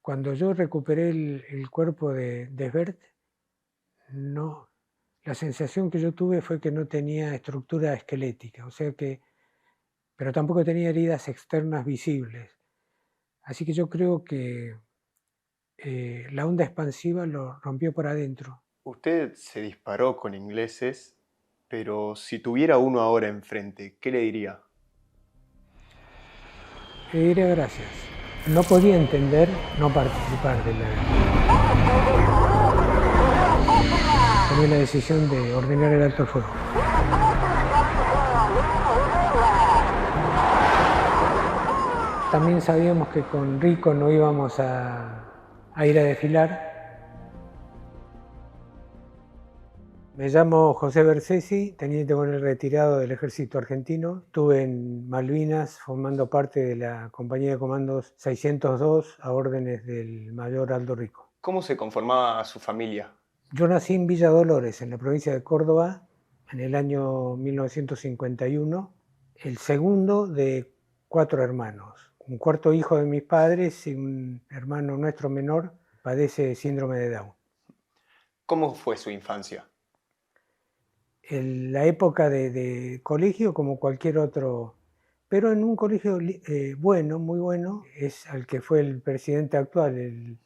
Cuando yo recuperé el cuerpo de Bert, no, la sensación que yo tuve fue que no tenía estructura esquelética, o sea que, pero tampoco tenía heridas externas visibles. Así que yo creo que la onda expansiva lo rompió por adentro. Usted se disparó con ingleses, pero si tuviera uno ahora enfrente, ¿qué le diría? Le diré gracias. No podía entender no participar de la guerra. Tomé la decisión de ordenar el alto el fuego. También sabíamos que con Rico no íbamos a ir a desfilar. Me llamo José Bersesi, teniente coronel retirado del ejército argentino. Estuve en Malvinas formando parte de la compañía de comandos 602 a órdenes del mayor Aldo Rico. ¿Cómo se conformaba su familia? Yo nací en Villa Dolores, en la provincia de Córdoba, en el año 1951, el segundo de 4 hermanos. Un cuarto hijo de mis padres y un hermano nuestro menor padece síndrome de Down. ¿Cómo fue su infancia? La época de colegio como cualquier otro, pero en un colegio bueno, muy bueno, es al que fue el presidente actual, el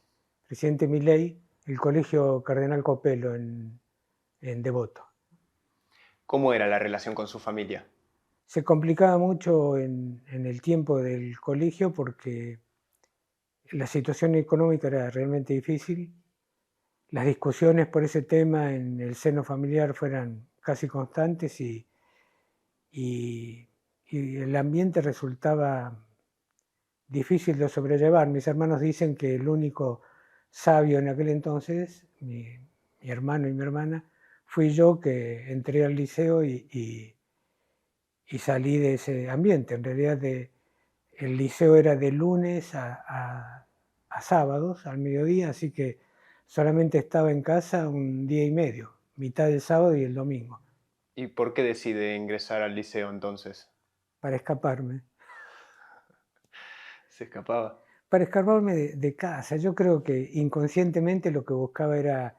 presidente Milei, el colegio Cardenal Copello en Devoto. ¿Cómo era la relación con su familia? Se complicaba mucho en el tiempo del colegio porque la situación económica era realmente difícil. Las discusiones por ese tema en el seno familiar fueran casi constantes y, y el ambiente resultaba difícil de sobrellevar. Mis hermanos dicen que el único sabio en aquel entonces, mi hermano y mi hermana, fui yo que entré al liceo y salí de ese ambiente. En realidad el liceo era de lunes a sábados, al mediodía, así que solamente estaba en casa un día y medio, mitad del sábado y el domingo, ¿Y por qué decide ingresar al liceo entonces? para escaparme. ¿Se escapaba? Para escaparme de casa. Yo creo que inconscientemente lo que buscaba era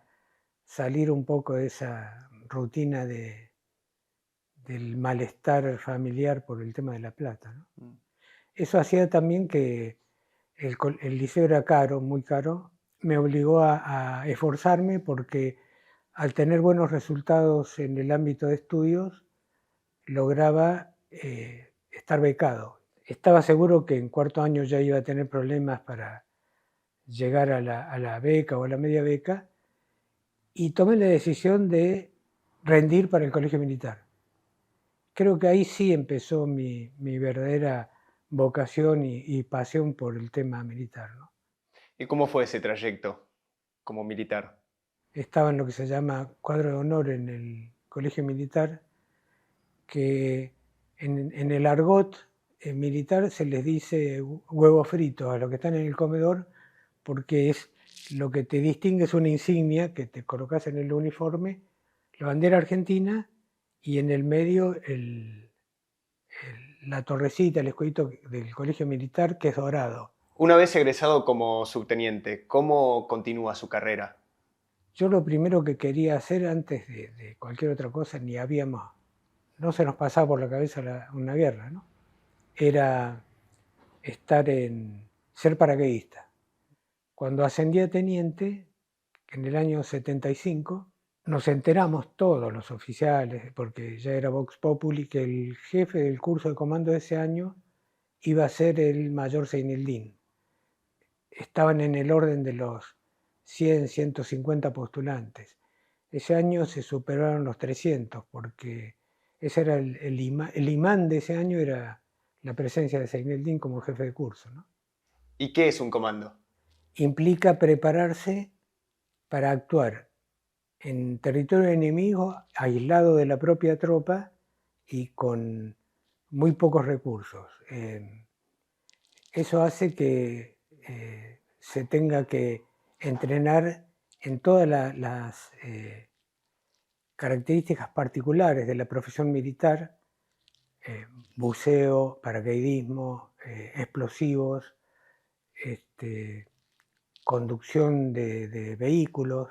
salir un poco de esa rutina del malestar familiar por el tema de la plata, ¿no? Mm. Eso hacía también que el liceo era caro, muy caro, me obligó a esforzarme porque al tener buenos resultados en el ámbito de estudios, lograba estar becado. Estaba seguro que en cuarto año ya iba a tener problemas para llegar a la beca o a la media beca y tomé la decisión de rendir para el colegio militar. Creo que ahí sí empezó mi verdadera vocación y pasión por el tema militar, ¿no? ¿Y cómo fue ese trayecto como militar? Estaba en lo que se llama cuadro de honor en el colegio militar, que en el argot militar se les dice huevo frito a los que están en el comedor, porque es lo que te distingue, es una insignia que te colocas en el uniforme, la bandera argentina y en el medio la torrecita, el escudito del colegio militar que es dorado. Una vez egresado como subteniente, ¿cómo continúa su carrera? Yo lo primero que quería hacer antes de cualquier otra cosa, ni habíamos, no se nos pasaba por la cabeza una guerra, ¿no? Era ser paracaidista. Cuando ascendí a teniente, en el año 75, nos enteramos todos los oficiales, porque ya era Vox Populi, que el jefe del curso de comando de ese año iba a ser el mayor Seinildín. Estaban en el orden de los 100, 150 postulantes. Ese año se superaron los 300, porque ese era el imán de ese año era la presencia de Seinildín como jefe de curso, ¿no? ¿Y qué es un comando? Implica prepararse para actuar en territorio enemigo, aislado de la propia tropa y con muy pocos recursos. Eso hace que se tenga que entrenar en todas las características particulares de la profesión militar, buceo, paracaidismo, explosivos, este, conducción de vehículos,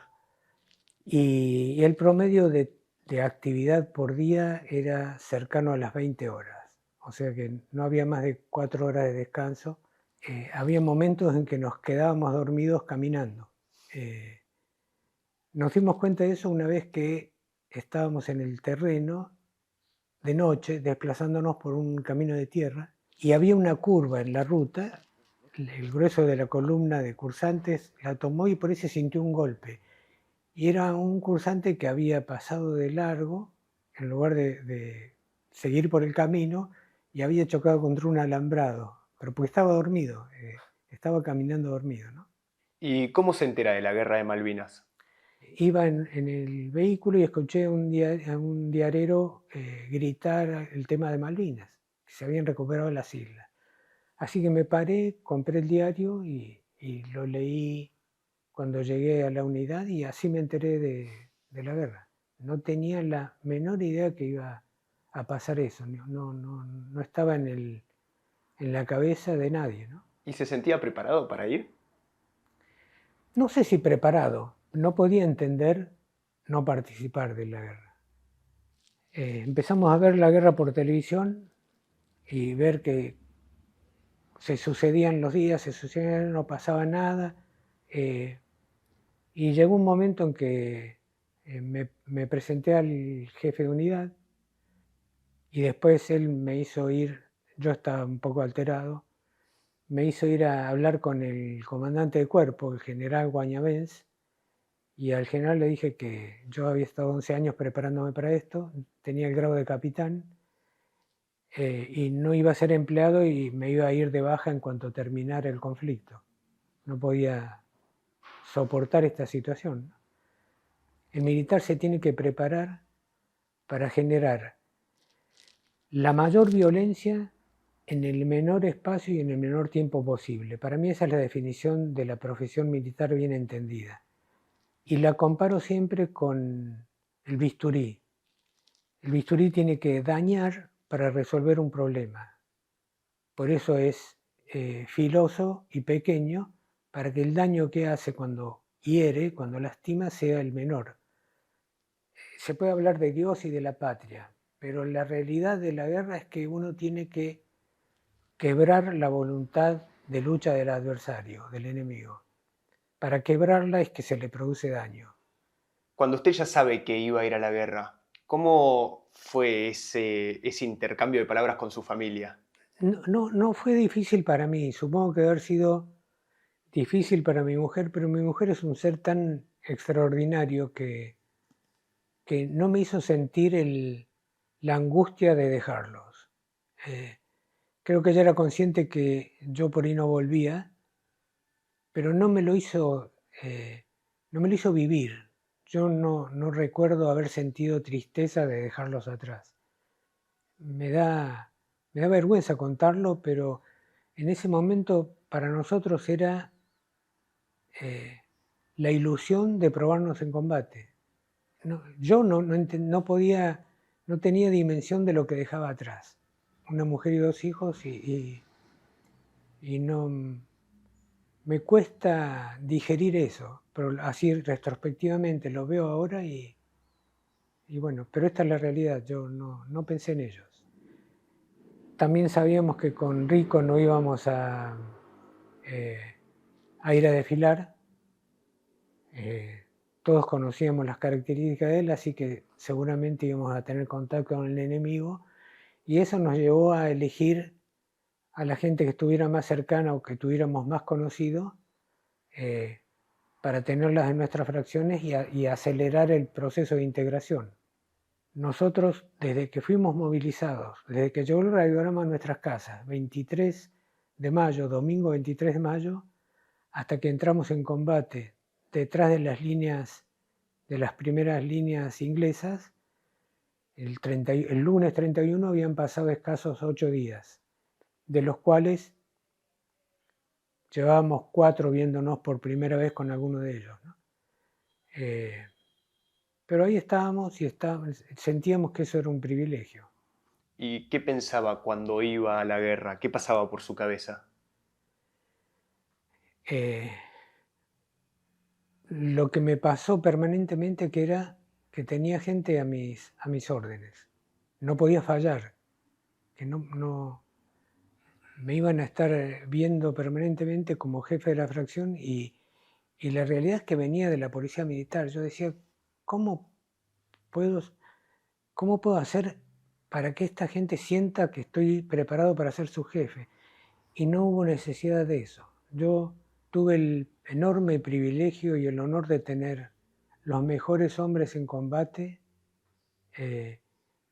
y el promedio de actividad por día era cercano a las 20 horas, o sea que no había más de 4 horas de descanso. Había momentos en que nos quedábamos dormidos caminando. Nos dimos cuenta de eso una vez que estábamos en el terreno de noche, desplazándonos por un camino de tierra, y había una curva en la ruta. El grueso de la columna de cursantes la tomó y por ahí se sintió un golpe. Y era un cursante que había pasado de largo, en lugar de seguir por el camino, y había chocado contra un alambrado, pero porque estaba dormido, estaba caminando dormido, ¿no? ¿Y cómo se entera de la guerra de Malvinas? Iba en el vehículo y escuché a un diarero gritar el tema de Malvinas, que se habían recuperado las islas. Así que me paré, compré el diario y lo leí cuando llegué a la unidad, y así me enteré de la guerra. No tenía la menor idea que iba a pasar eso, no estaba en la cabeza de nadie, ¿no? ¿Y se sentía preparado para ir? No sé si preparado, no podía entender no participar de la guerra. Empezamos a ver la guerra por televisión y ver que se sucedían los días, se sucedían, no pasaba nada. Y llegó un momento en que me presenté al jefe de unidad y después él me hizo ir, yo estaba un poco alterado, me hizo ir a hablar con el comandante de cuerpo, el general Guañabens, y al general le dije que yo había estado 11 años preparándome para esto, tenía el grado de capitán, y no iba a ser empleado y me iba a ir de baja en cuanto terminara el conflicto. No podía soportar esta situación. El militar se tiene que preparar para generar la mayor violencia en el menor espacio y en el menor tiempo posible. Para mí esa es la definición de la profesión militar bien entendida. Y la comparo siempre con el bisturí. El bisturí tiene que dañar para resolver un problema. Por eso es filoso y pequeño, para que el daño que hace cuando hiere, cuando lastima, sea el menor. Se puede hablar de Dios y de la patria, pero la realidad de la guerra es que uno tiene que quebrar la voluntad de lucha del adversario, del enemigo. Para quebrarla es que se le produce daño. Cuando usted ya sabe que iba a ir a la guerra, ¿cómo fue ese intercambio de palabras con su familia? No fue difícil para mí, supongo que debe haber sido difícil para mi mujer, pero mi mujer es un ser tan extraordinario que no me hizo sentir la angustia de dejarlos. Creo que ella era consciente que yo por ahí no volvía, pero no me lo hizo vivir. Yo no recuerdo haber sentido tristeza de dejarlos atrás. Me da, me da vergüenza contarlo, pero en ese momento para nosotros era eh, la ilusión de probarnos en combate. Yo no podía, no tenía dimensión de lo que dejaba atrás. Una mujer y 2 hijos y no me cuesta digerir eso, pero así retrospectivamente lo veo ahora y bueno, pero esta es la realidad, yo no pensé en ellos. También sabíamos que con Rico no íbamos eh, a ir a desfilar. Todos conocíamos las características de él, así que seguramente íbamos a tener contacto con el enemigo, y eso nos llevó a elegir a la gente que estuviera más cercana o que tuviéramos más conocido, para tenerlas en nuestras fracciones y acelerar el proceso de integración. Nosotros, desde que fuimos movilizados, desde que llegó el radiograma a nuestras casas, 23 de mayo, domingo 23 de mayo, hasta que entramos en combate detrás de las líneas, de las primeras líneas inglesas, el lunes 31 habían pasado escasos 8 días, de los cuales llevábamos 4 viéndonos por primera vez con alguno de ellos, ¿no? Pero ahí estábamos y sentíamos que eso era un privilegio. ¿Y qué pensaba cuando iba a la guerra? ¿Qué pasaba por su cabeza? Eh, lo que me pasó permanentemente que era que tenía gente a mis órdenes. No podía fallar, que no me iban a estar viendo permanentemente como jefe de la fracción y la realidad es que venía de la policía militar. Yo decía, ¿cómo puedo, cómo puedo hacer para que esta gente sienta que estoy preparado para ser su jefe? Y no hubo necesidad de eso. Yo tuve el enorme privilegio y el honor de tener los mejores hombres en combate eh,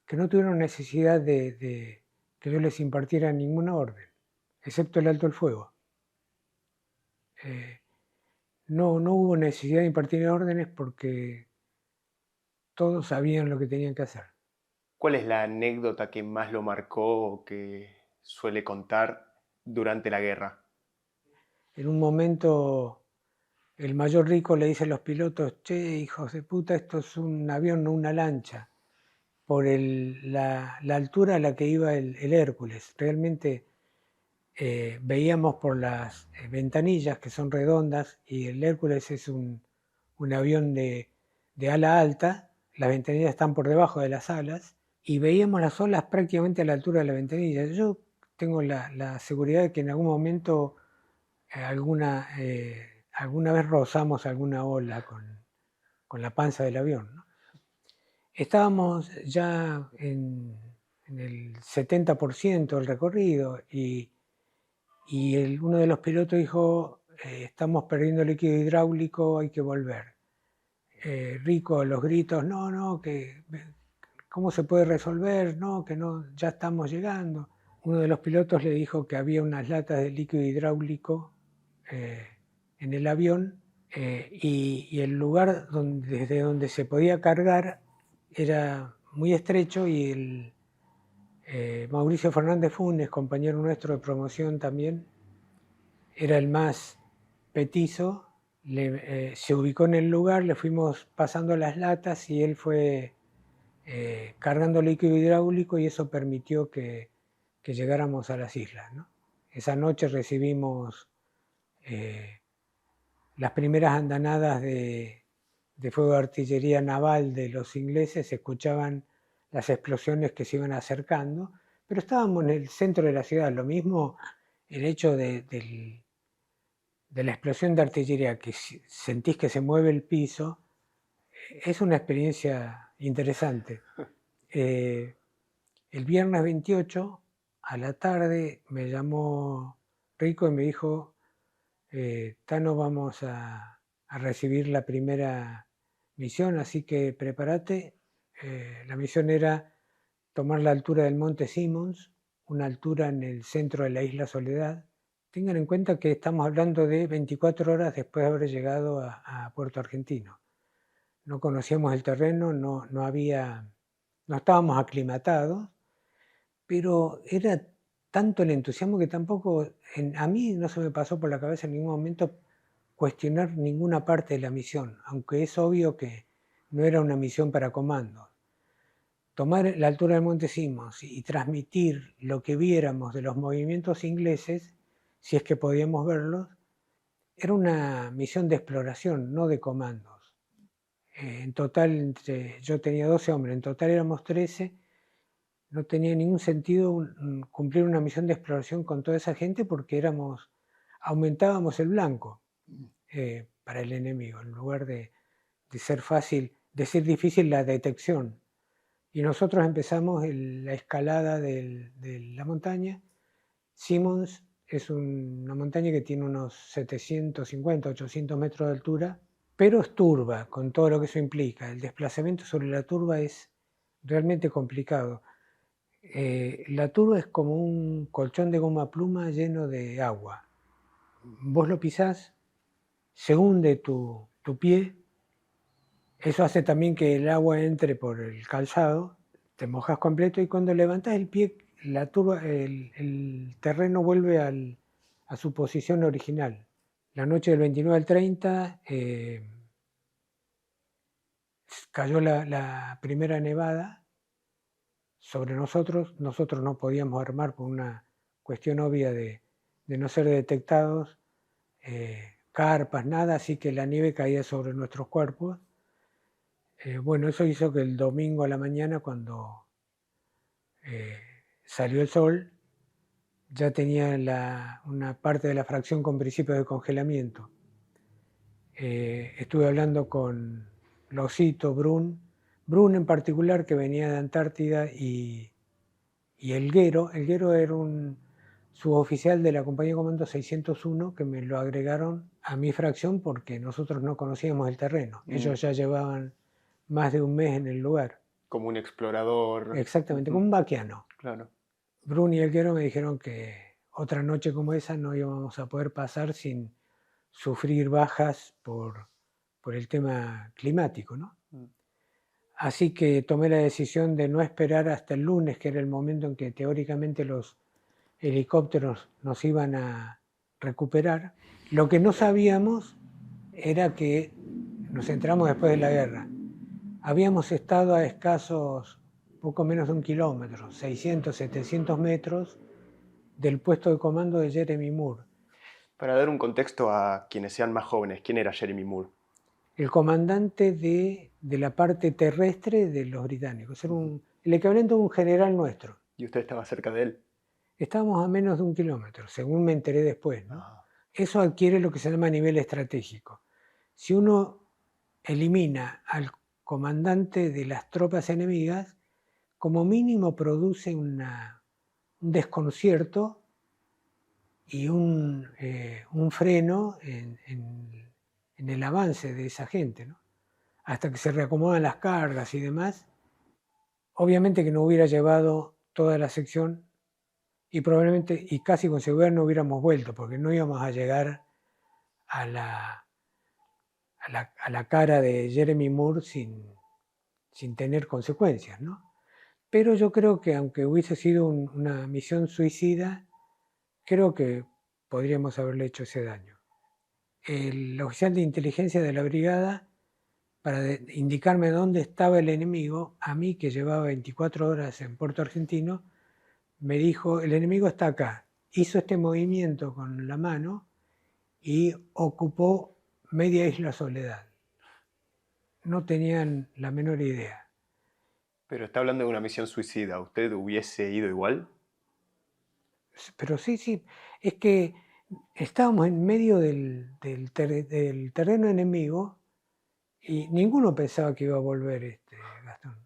que no tuvieron necesidad de que yo les impartiera ninguna orden, excepto el alto el fuego. No hubo necesidad de impartir órdenes porque todos sabían lo que tenían que hacer. ¿Cuál es la anécdota que más lo marcó o que suele contar durante la guerra? En un momento el mayor Rico le dice a los pilotos, che, hijos de puta, esto es un avión, no una lancha, por la altura a la que iba el Hércules. Realmente veíamos por las ventanillas que son redondas y el Hércules es un avión de ala alta, las ventanillas están por debajo de las alas y veíamos las olas prácticamente a la altura de la ventanilla. Yo tengo la seguridad de que en algún momento alguna vez rozamos alguna ola con la panza del avión, ¿no? Estábamos ya en el 70% del recorrido y uno de los pilotos dijo, estamos perdiendo líquido hidráulico, hay que volver. Rico, los gritos, no, que ¿cómo se puede resolver? No, que no, ya estamos llegando. Uno de los pilotos le dijo que había unas latas de líquido hidráulico eh, en el avión y el lugar desde donde se podía cargar era muy estrecho y Mauricio Fernández Funes, compañero nuestro de promoción también, era el más petizo, se ubicó en el lugar, le fuimos pasando las latas y él fue cargando líquido hidráulico y eso permitió que llegáramos a las islas, ¿no? Esa noche recibimos eh, las primeras andanadas de fuego de artillería naval de los ingleses, se escuchaban las explosiones que se iban acercando, pero estábamos en el centro de la ciudad. Lo mismo el hecho de la explosión de artillería, que sentís que se mueve el piso, es una experiencia interesante. El viernes 28 a la tarde me llamó Rico y me dijo, Tano, vamos a recibir la primera misión, así que prepárate. La misión era tomar la altura del Monte Simmons, una altura en el centro de la isla Soledad. Tengan en cuenta que estamos hablando de 24 horas después de haber llegado a Puerto Argentino. No conocíamos el terreno, no estábamos aclimatados, pero era tanto el entusiasmo que tampoco, a mí no se me pasó por la cabeza en ningún momento cuestionar ninguna parte de la misión, aunque es obvio que no era una misión para comandos. Tomar la altura del Monte Simmons y transmitir lo que viéramos de los movimientos ingleses, si es que podíamos verlos, era una misión de exploración, no de comandos. En total, yo tenía 12 hombres, en total éramos 13. No tenía ningún sentido cumplir una misión de exploración con toda esa gente porque aumentábamos el blanco para el enemigo, en lugar de ser fácil, de ser difícil la detección. Y nosotros empezamos la escalada de la montaña. Simmons es una montaña que tiene unos 750, 800 metros de altura, pero es turba, con todo lo que eso implica. El desplazamiento sobre la turba es realmente complicado. La turba es como un colchón de goma pluma lleno de agua. Vos lo pisás, se hunde tu pie, eso hace también que el agua entre por el calzado, te mojas completo y cuando levantás el pie, la turba, el terreno vuelve a su posición original. La noche del 29 al 30 cayó la primera nevada sobre nosotros no podíamos armar por una cuestión obvia de no ser detectados carpas, nada, así que la nieve caía sobre nuestros cuerpos. Bueno, eso hizo que el domingo a la mañana, cuando salió el sol, ya tenía una parte de la fracción con principios de congelamiento. Estuve hablando con Losito, Brun en particular, que venía de Antártida, y Elguero. Elguero era un suboficial de la compañía Comando 601 que me lo agregaron a mi fracción porque nosotros no conocíamos el terreno. Ellos ya llevaban más de un mes en el lugar. Como un explorador. Exactamente, como un vaquiano. Claro. Brun y Elguero me dijeron que otra noche como esa no íbamos a poder pasar sin sufrir bajas por el tema climático, ¿no? Así que tomé la decisión de no esperar hasta el lunes, que era el momento en que teóricamente los helicópteros nos iban a recuperar. Lo que no sabíamos era que nos enteramos después de la guerra. Habíamos estado a escasos poco menos de 1 kilómetro, 600, 700 metros del puesto de comando de Jeremy Moore. Para dar un contexto a quienes sean más jóvenes, ¿quién era Jeremy Moore? El comandante de la parte terrestre de los británicos. Era el equivalente de un general nuestro. ¿Y usted estaba cerca de él? Estábamos a menos de 1 kilómetro, según me enteré después, ¿no? Eso adquiere lo que se llama nivel estratégico. Si uno elimina al comandante de las tropas enemigas, como mínimo produce un desconcierto y un freno en el avance de esa gente, ¿no? Hasta que se reacomodan las cargas y demás. Obviamente que no hubiera llevado toda la sección y probablemente, y casi con seguridad, no hubiéramos vuelto, porque no íbamos a llegar a la cara de Jeremy Moore sin tener consecuencias, ¿no? Pero yo creo que aunque hubiese sido una misión suicida, creo que podríamos haberle hecho ese daño. El oficial de inteligencia de la brigada, para indicarme dónde estaba el enemigo, a mí que llevaba 24 horas en Puerto Argentino, me dijo: el enemigo está acá. Hizo este movimiento con la mano y ocupó media isla Soledad. No tenían la menor idea. Pero está hablando de una misión suicida. ¿Usted hubiese ido igual? Pero sí. Es que estábamos en medio del terreno enemigo y ninguno pensaba que iba a volver, Gastón.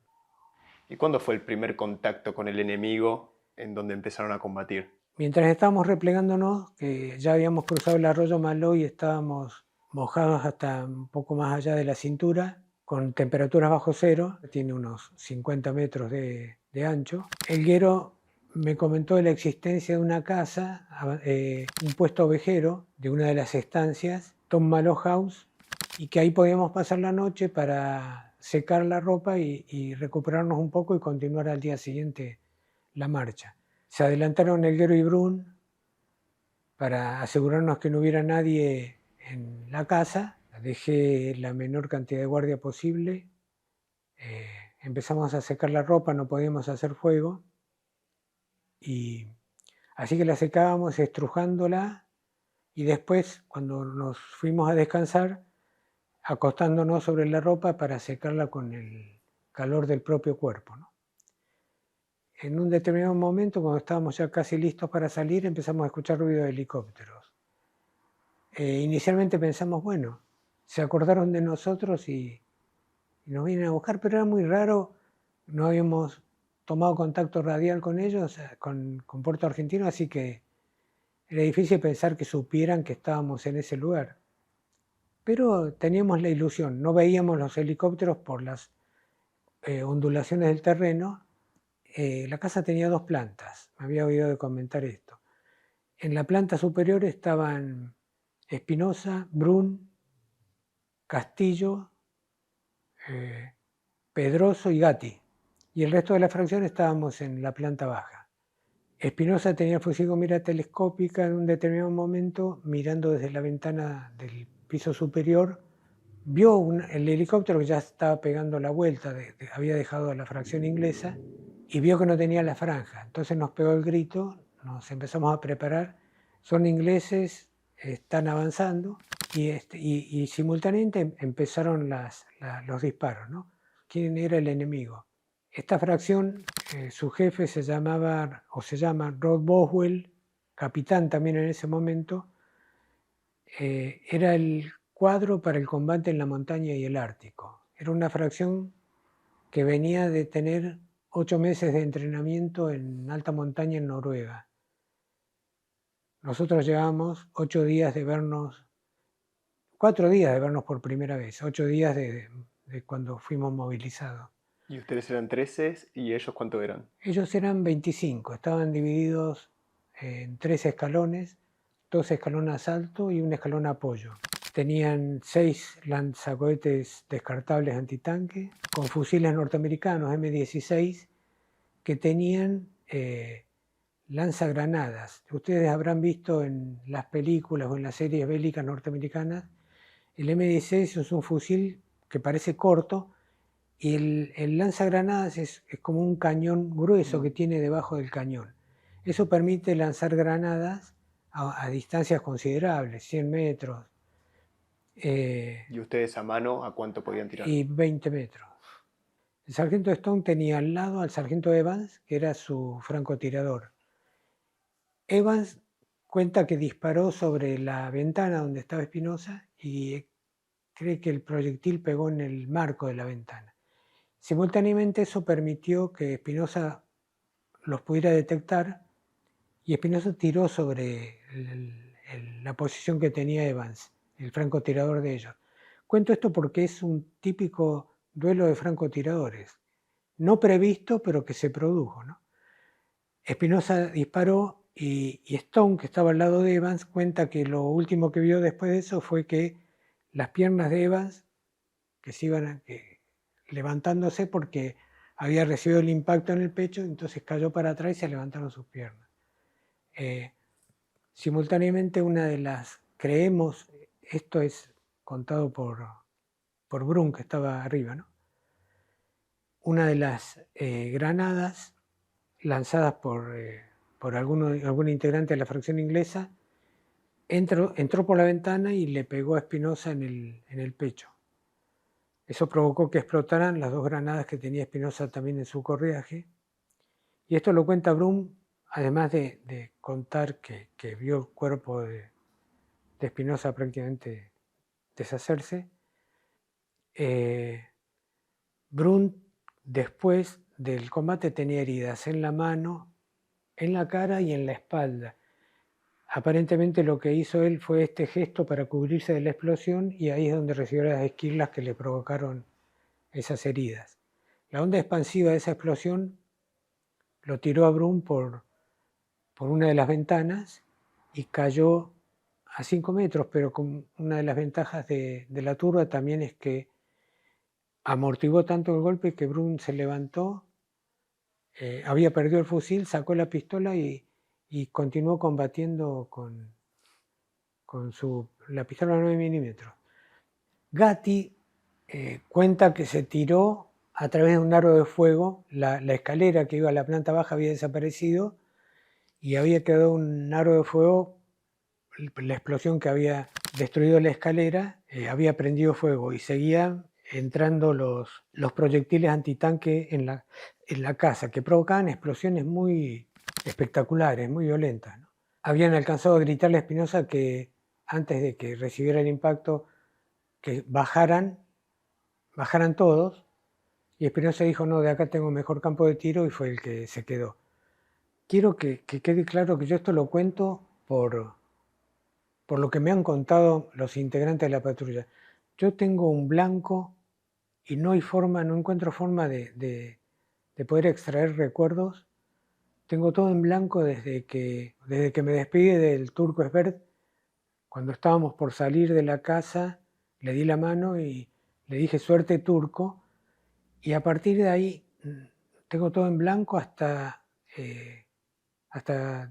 ¿Y cuándo fue el primer contacto con el enemigo en donde empezaron a combatir? Mientras estábamos replegándonos, que ya habíamos cruzado el arroyo Maló y estábamos mojados hasta un poco más allá de la cintura, con temperaturas bajo cero, tiene unos 50 metros de ancho. Elguero me comentó de la existencia de una casa, un puesto ovejero de una de las estancias, Tom Maló House, y que ahí podíamos pasar la noche para secar la ropa y recuperarnos un poco y continuar al día siguiente la marcha. Se adelantaron Elguero y Brun para asegurarnos que no hubiera nadie en la casa. Dejé la menor cantidad de guardia posible. Empezamos a secar la ropa, no podíamos hacer fuego. Y así que la secábamos estrujándola y después, cuando nos fuimos a descansar, acostándonos sobre la ropa para secarla con el calor del propio cuerpo, ¿no? En un determinado momento, cuando estábamos ya casi listos para salir, empezamos a escuchar ruido de helicópteros. Inicialmente pensamos, bueno, se acordaron de nosotros y nos vienen a buscar, pero era muy raro, no habíamos tomado contacto radial con ellos, con Puerto Argentino, así que era difícil pensar que supieran que estábamos en ese lugar. Pero teníamos la ilusión, no veíamos los helicópteros por las ondulaciones del terreno. La casa tenía 2 plantas, me había oído de comentar esto. En la planta superior estaban Espinosa, Brun, Castillo, Pedroso y Gatti. Y el resto de la fracción estábamos en la planta baja. Espinosa tenía fusil con mira telescópica en un determinado momento, mirando desde la ventana del piso superior, vio el helicóptero que ya estaba pegando la vuelta, había dejado a la fracción inglesa, y vio que no tenía la franja. Entonces nos pegó el grito, nos empezamos a preparar. Son ingleses, están avanzando. Y simultáneamente empezaron los disparos, ¿no? ¿Quién era el enemigo? Esta fracción, su jefe se llamaba, o se llama Rod Boswell, capitán también en ese momento, era el cuadro para el combate en la montaña y el Ártico. Era una fracción que venía de tener 8 meses de entrenamiento en alta montaña en Noruega. Nosotros llevamos 8 días de vernos, 4 días de vernos por primera vez, 8 días de cuando fuimos movilizados. ¿Y ustedes eran 13 y ellos cuánto eran? Ellos eran 25, estaban divididos en 3 escalones, 2 escalones alto y un escalón apoyo. Tenían 6 lanzacohetes descartables antitanque con fusiles norteamericanos M16 que tenían lanzagranadas. Ustedes habrán visto en las películas o en las series bélicas norteamericanas, el M16 es un fusil que parece corto y el lanzagranadas es como un cañón grueso que tiene debajo del cañón. Eso permite lanzar granadas a distancias considerables, 100 metros. ¿Y ustedes a mano a cuánto podían tirar? Y 20 metros. El sargento Stone tenía al lado al sargento Evans, que era su francotirador. Evans cuenta que disparó sobre la ventana donde estaba Espinosa y cree que el proyectil pegó en el marco de la ventana. Simultáneamente eso permitió que Espinosa los pudiera detectar y Espinosa tiró sobre la posición que tenía Evans, el francotirador de ellos. Cuento esto porque es un típico duelo de francotiradores, no previsto pero que se produjo, ¿no? Espinosa disparó y Stone, que estaba al lado de Evans, cuenta que lo último que vio después de eso fue que las piernas de Evans que se iban levantándose porque había recibido el impacto en el pecho, entonces cayó para atrás y se levantaron sus piernas. Simultáneamente una de las, creemos, esto es contado por Brun, que estaba arriba, ¿no? Una de las granadas lanzadas por algún integrante de la fracción inglesa entró por la ventana y le pegó a Espinosa en el pecho. Eso provocó que explotaran las 2 granadas que tenía Espinosa también en su correaje. Y esto lo cuenta Brum, además de contar que vio el cuerpo de Espinosa prácticamente deshacerse. Brum, después del combate, tenía heridas en la mano, en la cara y en la espalda. Aparentemente lo que hizo él fue este gesto para cubrirse de la explosión y ahí es donde recibió las esquirlas que le provocaron esas heridas. La onda expansiva de esa explosión lo tiró a Brum por una de las ventanas y cayó a 5 metros, pero con una de las ventajas de la turba también es que amortiguó tanto el golpe que Brum se levantó, había perdido el fusil, sacó la pistola y continuó combatiendo con la pistola 9 milímetros. Gatti cuenta que se tiró a través de un aro de fuego, la escalera que iba a la planta baja había desaparecido y había quedado un aro de fuego, la explosión que había destruido la escalera había prendido fuego y seguían entrando los proyectiles antitanque en la casa, que provocaban explosiones muy espectaculares, muy violentas, ¿no? Habían alcanzado a gritarle a Espinosa que antes de que recibiera el impacto, que bajaran todos, y Espinosa dijo, no, de acá tengo mejor campo de tiro, y fue el que se quedó. Quiero que quede claro que yo esto lo cuento por lo que me han contado los integrantes de la patrulla. Yo tengo un blanco y no encuentro forma de poder extraer recuerdos. Tengo todo en blanco desde que me despedí del Turco Esbert. Cuando estábamos por salir de la casa, le di la mano y le dije suerte Turco, y a partir de ahí tengo todo en blanco hasta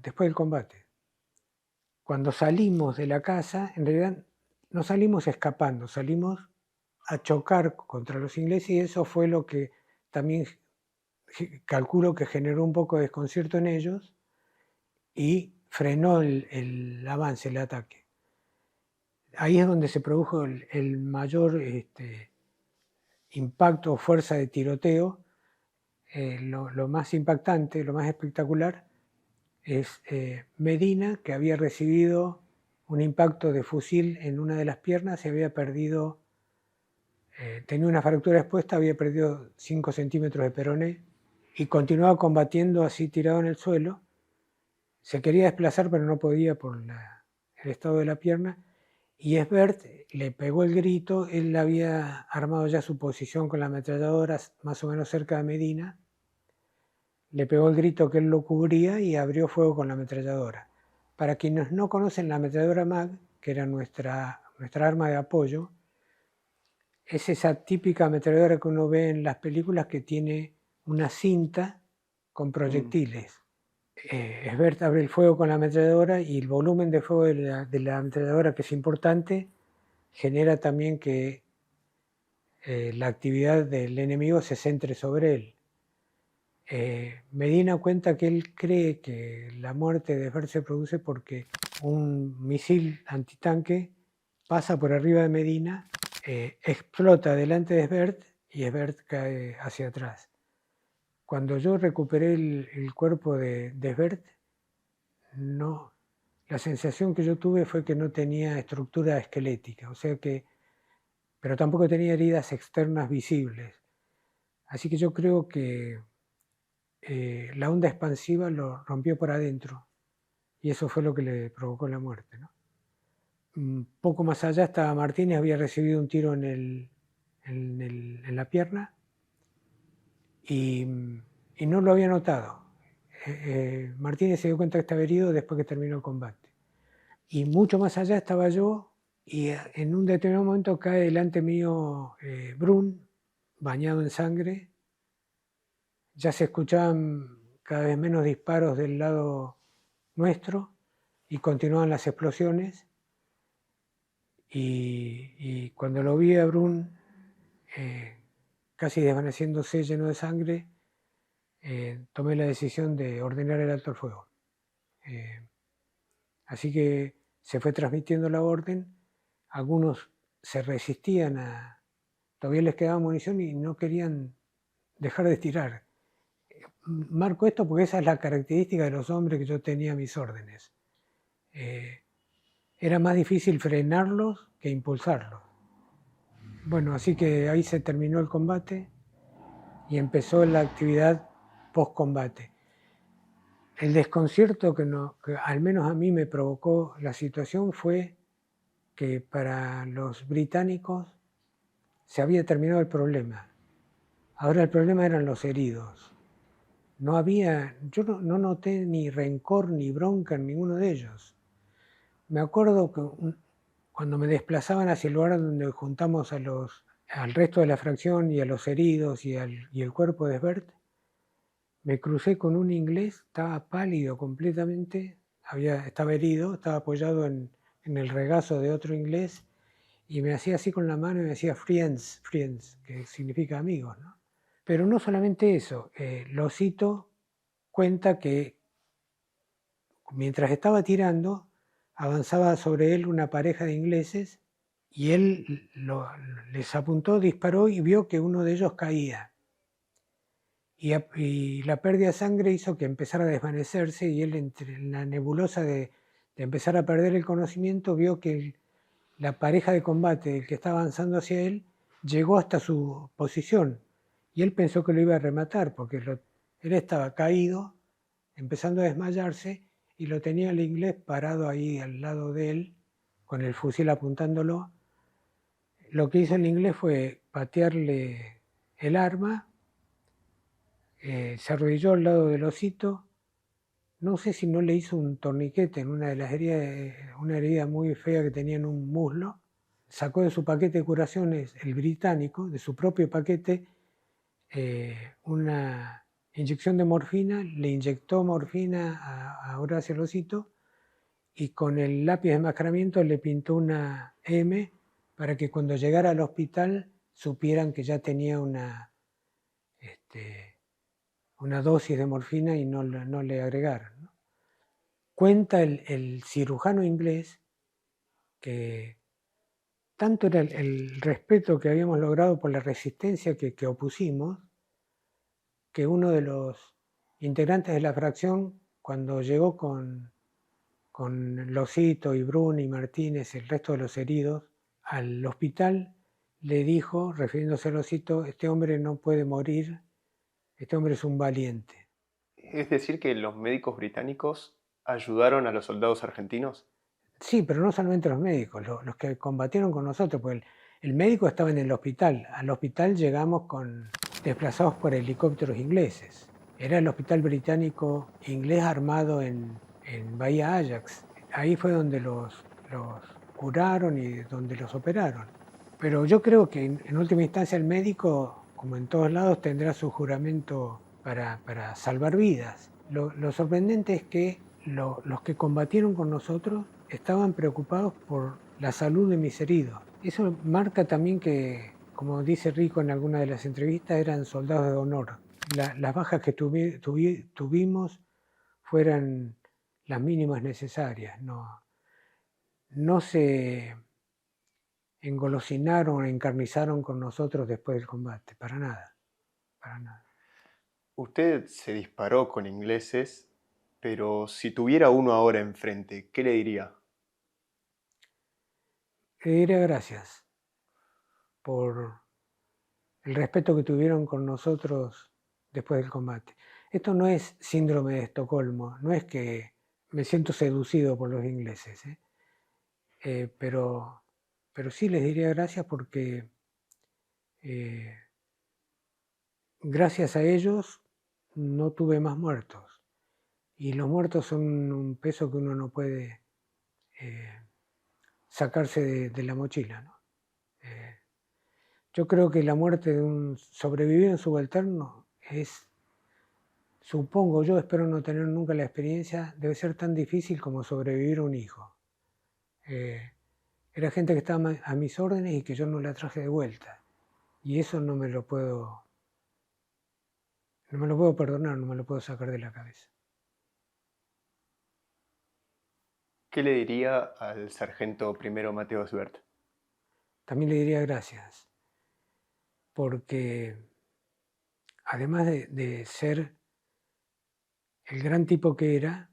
después del combate. Cuando salimos de la casa, en realidad no salimos escapando, salimos a chocar contra los ingleses y eso fue lo que también calculo que generó un poco de desconcierto en ellos y frenó el avance, el ataque. ahí es donde se produjo el mayor impacto o fuerza de tiroteo. Lo más impactante, lo más espectacular, es Medina, que había recibido un impacto de fusil en una de las piernas y había perdido, tenía una fractura expuesta, había perdido 5 centímetros de peroné y continuaba combatiendo así tirado en el suelo. Se quería desplazar pero no podía por el estado de la pierna, y Esbert le pegó el grito. Él había armado ya su posición con la ametralladora más o menos cerca de Medina, le pegó el grito que él lo cubría y abrió fuego con la ametralladora. Para quienes no conocen la ametralladora MAG, que era nuestra arma de apoyo, es esa típica ametralladora que uno ve en las películas que tiene una cinta con proyectiles. Esbert abre el fuego con la ametralladora y el volumen de fuego de la ametralladora, que es importante, genera también que la actividad del enemigo se centre sobre él. Medina cuenta que él cree que la muerte de Esbert se produce porque un misil antitanque pasa por arriba de Medina, explota delante de Esbert y Esbert cae hacia atrás. Cuando yo recuperé el cuerpo de Esbert, no, la sensación que yo tuve fue que no tenía estructura esquelética, o sea que, pero tampoco tenía heridas externas visibles. Así que yo creo que la onda expansiva lo rompió por adentro y eso fue lo que le provocó la muerte, ¿no? Un poco más allá estaba Martínez, había recibido un tiro en la pierna y no lo había notado. Martínez se dio cuenta que estaba herido después que terminó el combate. Y mucho más allá estaba yo y en un determinado momento cae delante mío Brun, bañado en sangre. Ya se escuchaban cada vez menos disparos del lado nuestro y continuaban las explosiones. Y cuando lo vi a Brun casi desvaneciéndose, lleno de sangre, tomé la decisión de ordenar el alto el fuego. Así que se fue transmitiendo la orden. Algunos se resistían todavía les quedaba munición y no querían dejar de tirar. Marco esto porque esa es la característica de los hombres que yo tenía a mis órdenes. Era más difícil frenarlos que impulsarlos. Bueno, así que ahí se terminó el combate y empezó la actividad post-combate. El desconcierto que al menos a mí me provocó la situación fue que para los británicos se había terminado el problema. Ahora el problema eran los heridos. Yo no noté ni rencor ni bronca en ninguno de ellos. Me acuerdo que cuando me desplazaban hacia el lugar donde juntamos al resto de la fracción y a los heridos y el cuerpo de Esbert, me crucé con un inglés, estaba pálido completamente, estaba herido, estaba apoyado en el regazo de otro inglés y me hacía así con la mano y me decía friends, que significa amigos, ¿no? Pero no solamente eso, Losito cuenta que mientras estaba tirando, avanzaba sobre él una pareja de ingleses y él les apuntó, disparó y vio que uno de ellos caía. Y la pérdida de sangre hizo que empezara a desvanecerse y él, entre la nebulosa de empezar a perder el conocimiento, vio que la pareja de combate del que estaba avanzando hacia él llegó hasta su posición y él pensó que lo iba a rematar porque él estaba caído, empezando a desmayarse, y lo tenía el inglés parado ahí al lado de él con el fusil apuntándolo. Lo que hizo el inglés fue patearle el arma, se arrodilló al lado del Osito. No sé si no le hizo un torniquete en una de las heridas, una herida muy fea que tenía en un muslo. Sacó de su paquete de curaciones, el británico, de su propio paquete, una inyección de morfina, le inyectó morfina a Horacio Losito y con el lápiz de enmascaramiento le pintó una M para que cuando llegara al hospital supieran que ya tenía una dosis de morfina y no le agregaran, ¿no? Cuenta el cirujano inglés que tanto era el respeto que habíamos logrado por la resistencia que opusimos, que uno de los integrantes de la fracción, cuando llegó con Losito y Bruni y Martínez, el resto de los heridos, al hospital, le dijo, refiriéndose a Losito, este hombre no puede morir, este hombre es un valiente. Es decir, que los médicos británicos ayudaron a los soldados argentinos. Sí, pero no solamente los médicos, los que combatieron con nosotros, porque el médico estaba en el hospital. Al hospital llegamos desplazados por helicópteros ingleses. Era el hospital británico inglés armado en Bahía Ajax. Ahí fue donde los curaron y donde los operaron. Pero yo creo que en última instancia el médico, como en todos lados, tendrá su juramento para salvar vidas. Lo sorprendente es que los que combatieron con nosotros estaban preocupados por la salud de mis heridos. Eso marca también que, como dice Rico en alguna de las entrevistas, eran soldados de honor. Las bajas que tuvimos fueran las mínimas necesarias. No se engolosinaron, encarnizaron con nosotros después del combate, para nada, para nada. Usted se disparó con ingleses, pero si tuviera uno ahora enfrente, ¿qué le diría? Le diré gracias por el respeto que tuvieron con nosotros después del combate. Esto no es síndrome de Estocolmo, no es que me siento seducido por los ingleses, pero sí les diría gracias porque eh, gracias a ellos no tuve más muertos. Y los muertos son un peso que uno no puede sacarse de la mochila, ¿no? Yo creo que la muerte de un sobreviviente subalterno es, supongo yo, espero no tener nunca la experiencia, debe ser tan difícil como sobrevivir a un hijo. Era gente que estaba a mis órdenes y que yo no la traje de vuelta. Y eso no me lo puedo perdonar, no me lo puedo sacar de la cabeza. ¿Qué le diría al sargento primero Mateo Osbert? También le diría gracias, porque además de ser el gran tipo que era,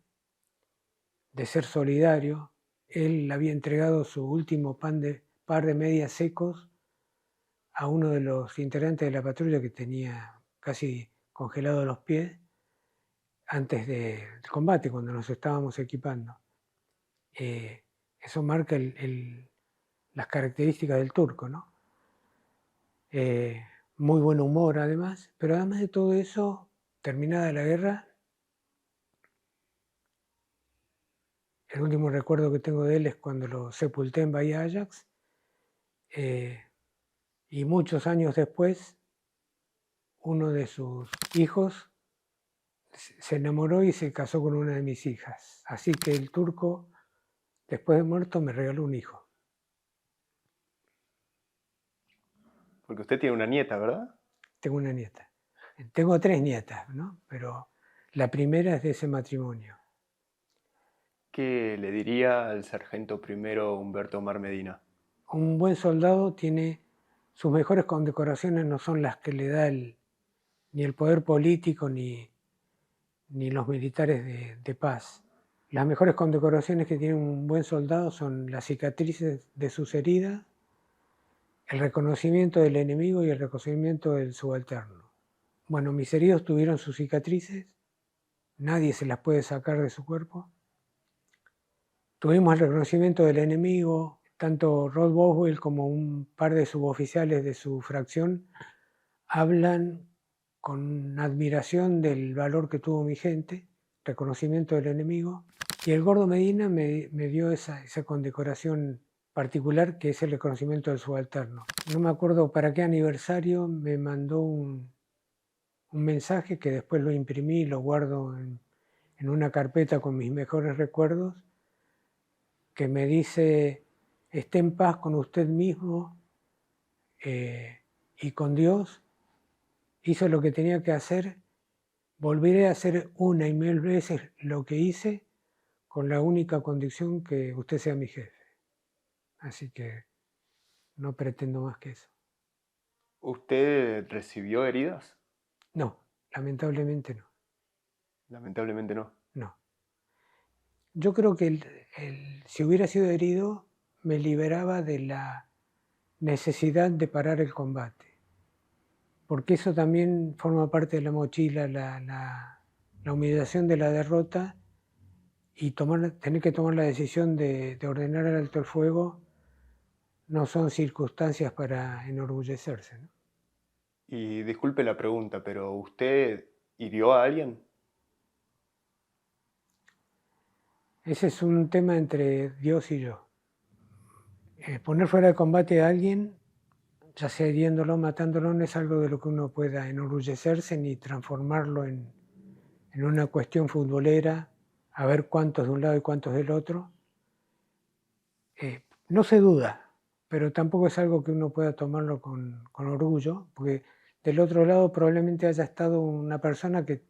de ser solidario, él había entregado su último par de medias secos a uno de los integrantes de la patrulla que tenía casi congelados los pies antes del combate, cuando nos estábamos equipando. Eso marca las características del turco, ¿no? Muy buen humor además, pero además de todo eso, terminada la guerra, el último recuerdo que tengo de él es cuando lo sepulté en Bahía Ajax, y muchos años después, uno de sus hijos se enamoró y se casó con una de mis hijas. Así que el turco, después de muerto, me regaló un hijo. Porque usted tiene una nieta, ¿verdad? Tengo una nieta. Tengo 3 nietas, ¿no? Pero la primera es de ese matrimonio. ¿Qué le diría al sargento primero Humberto Omar Medina? Un buen soldado tiene sus mejores condecoraciones, no son las que le da ni el poder político ni los militares de paz. Las mejores condecoraciones que tiene un buen soldado son las cicatrices de sus heridas, el reconocimiento del enemigo y el reconocimiento del subalterno. Bueno, mis heridos tuvieron sus cicatrices, nadie se las puede sacar de su cuerpo. Tuvimos el reconocimiento del enemigo, tanto Rod Boswell como un par de suboficiales de su fracción hablan con admiración del valor que tuvo mi gente, reconocimiento del enemigo, y el Gordo Medina me dio esa condecoración particular que es el reconocimiento del subalterno. No me acuerdo para qué aniversario me mandó un mensaje que después lo imprimí y lo guardo en una carpeta con mis mejores recuerdos, que me dice: esté en paz con usted mismo y con Dios, hizo lo que tenía que hacer, volveré a hacer una y mil veces lo que hice con la única condición que usted sea mi jefe. Así que no pretendo más que eso. ¿Usted recibió heridas? No, lamentablemente no, Lamentablemente no. no. Yo creo que si hubiera sido herido, me liberaba de la necesidad de parar el combate, porque eso también forma parte de la mochila, la humillación de la derrota y tener que tomar la decisión de ordenar el alto el fuego no son circunstancias para enorgullecerse, ¿no? Y disculpe la pregunta, pero ¿usted hirió a alguien? Ese es un tema entre Dios y yo. Poner fuera de combate a alguien, ya sea hiriéndolo o matándolo, no es algo de lo que uno pueda enorgullecerse ni transformarlo en una cuestión futbolera, a ver cuántos de un lado y cuántos del otro. No se duda, pero tampoco es algo que uno pueda tomarlo con orgullo, porque del otro lado probablemente haya estado una persona que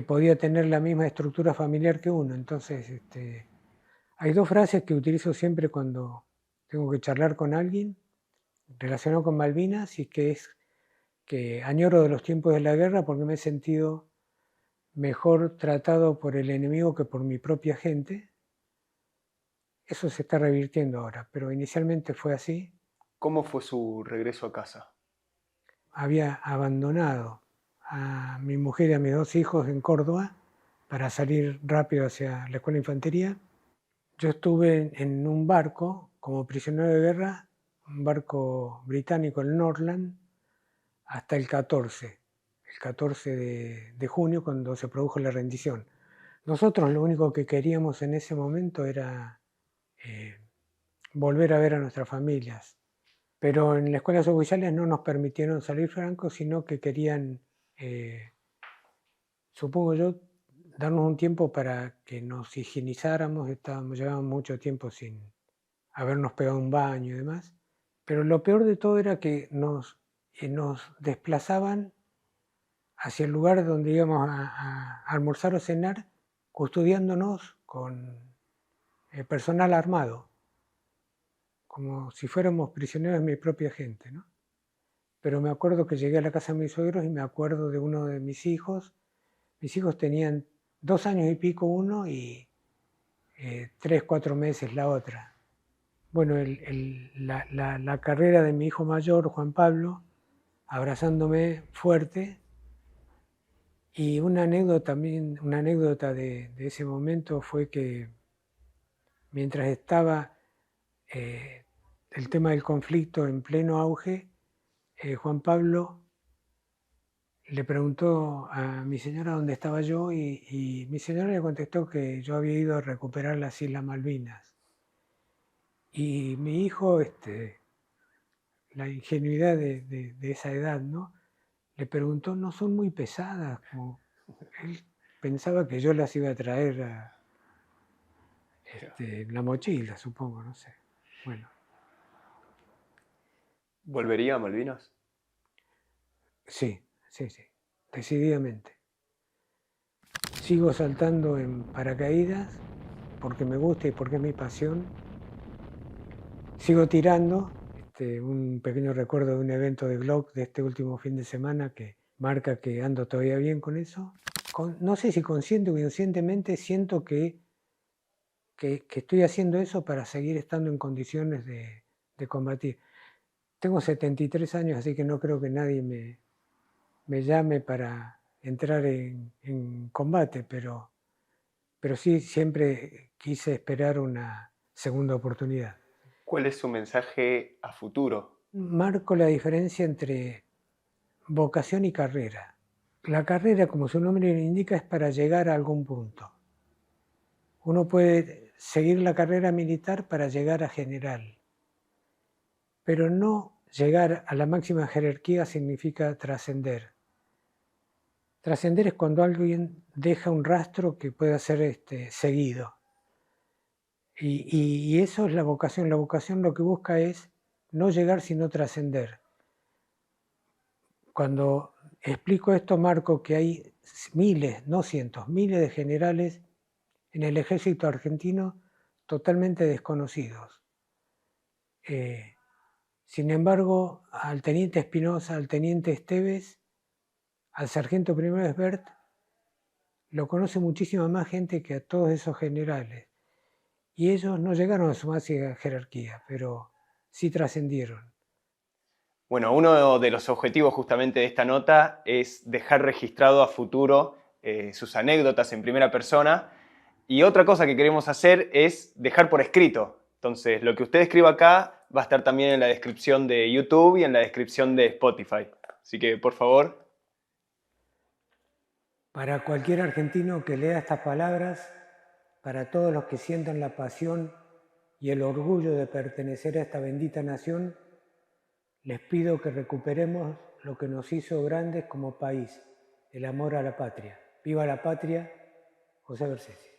podía tener la misma estructura familiar que uno. Entonces, hay dos frases que utilizo siempre cuando tengo que charlar con alguien relacionado con Malvinas, y que es que añoro de los tiempos de la guerra porque me he sentido mejor tratado por el enemigo que por mi propia gente. Eso se está revirtiendo ahora, pero inicialmente fue así. ¿Cómo fue su regreso a casa? Había abandonado a mi mujer y a mis dos hijos en Córdoba para salir rápido hacia la escuela de infantería. Yo estuve en un barco como prisionero de guerra, un barco británico, el Nordland, hasta el 14 de junio, cuando se produjo la rendición. Nosotros lo único que queríamos en ese momento era volver a ver a nuestras familias. Pero en las escuelas oficiales no nos permitieron salir francos, sino que querían, supongo yo, darnos un tiempo para que nos higienizáramos. Llevábamos mucho tiempo sin habernos pegado un baño y demás. Pero lo peor de todo era que nos desplazaban hacia el lugar donde íbamos a almorzar o cenar, custodiándonos con personal armado, como si fuéramos prisioneros de mi propia gente, ¿no? Pero me acuerdo que llegué a la casa de mis suegros y me acuerdo de uno de mis hijos. Mis hijos tenían 2 años y pico uno y 3, 4 meses la otra. Bueno, la carrera de mi hijo mayor, Juan Pablo, abrazándome fuerte. Y una anécdota de ese momento fue que mientras estaba el tema del conflicto en pleno auge, Juan Pablo le preguntó a mi señora dónde estaba yo y mi señora le contestó que yo había ido a recuperar las Islas Malvinas. Y mi hijo, la ingenuidad de esa edad, ¿no? Le preguntó, ¿no son muy pesadas? Como él pensaba que yo las iba a traer en la mochila, supongo, no sé. Bueno, ¿Volvería a Malvinas? sí, sí, sí, decididamente. Sigo saltando en paracaídas porque me gusta y porque es mi pasión. Sigo tirando. Un pequeño recuerdo de un evento de Glock de este último fin de semana que marca que ando todavía bien con eso. No sé si consciente o inconscientemente siento que estoy haciendo eso para seguir estando en condiciones de combatir. Tengo 73 años, así que no creo que nadie me llame para entrar en combate, pero sí siempre quise esperar una segunda oportunidad. ¿Cuál es su mensaje a futuro? Marco la diferencia entre vocación y carrera. La carrera, como su nombre le indica, es para llegar a algún punto. Uno puede seguir la carrera militar para llegar a general, pero no llegar a la máxima jerarquía significa trascender. Trascender es cuando alguien deja un rastro que pueda ser seguido. Y eso es la vocación. La vocación lo que busca es no llegar sino trascender. Cuando explico esto, marco que hay miles, no cientos, miles de generales en el ejército argentino totalmente desconocidos. Sin embargo, al teniente Espinosa, al teniente Esteves, al sargento primero Esbert, lo conoce muchísima más gente que a todos esos generales. Y ellos no llegaron a su máxima jerarquía, pero sí trascendieron. Bueno, uno de los objetivos justamente de esta nota es dejar registrado a futuro sus anécdotas en primera persona. Y otra cosa que queremos hacer es dejar por escrito. Entonces, lo que usted escriba acá va a estar también en la descripción de YouTube y en la descripción de Spotify. Así que, por favor. Para cualquier argentino que lea estas palabras, para todos los que sientan la pasión y el orgullo de pertenecer a esta bendita nación, les pido que recuperemos lo que nos hizo grandes como país, el amor a la patria. ¡Viva la patria! José Bersesi.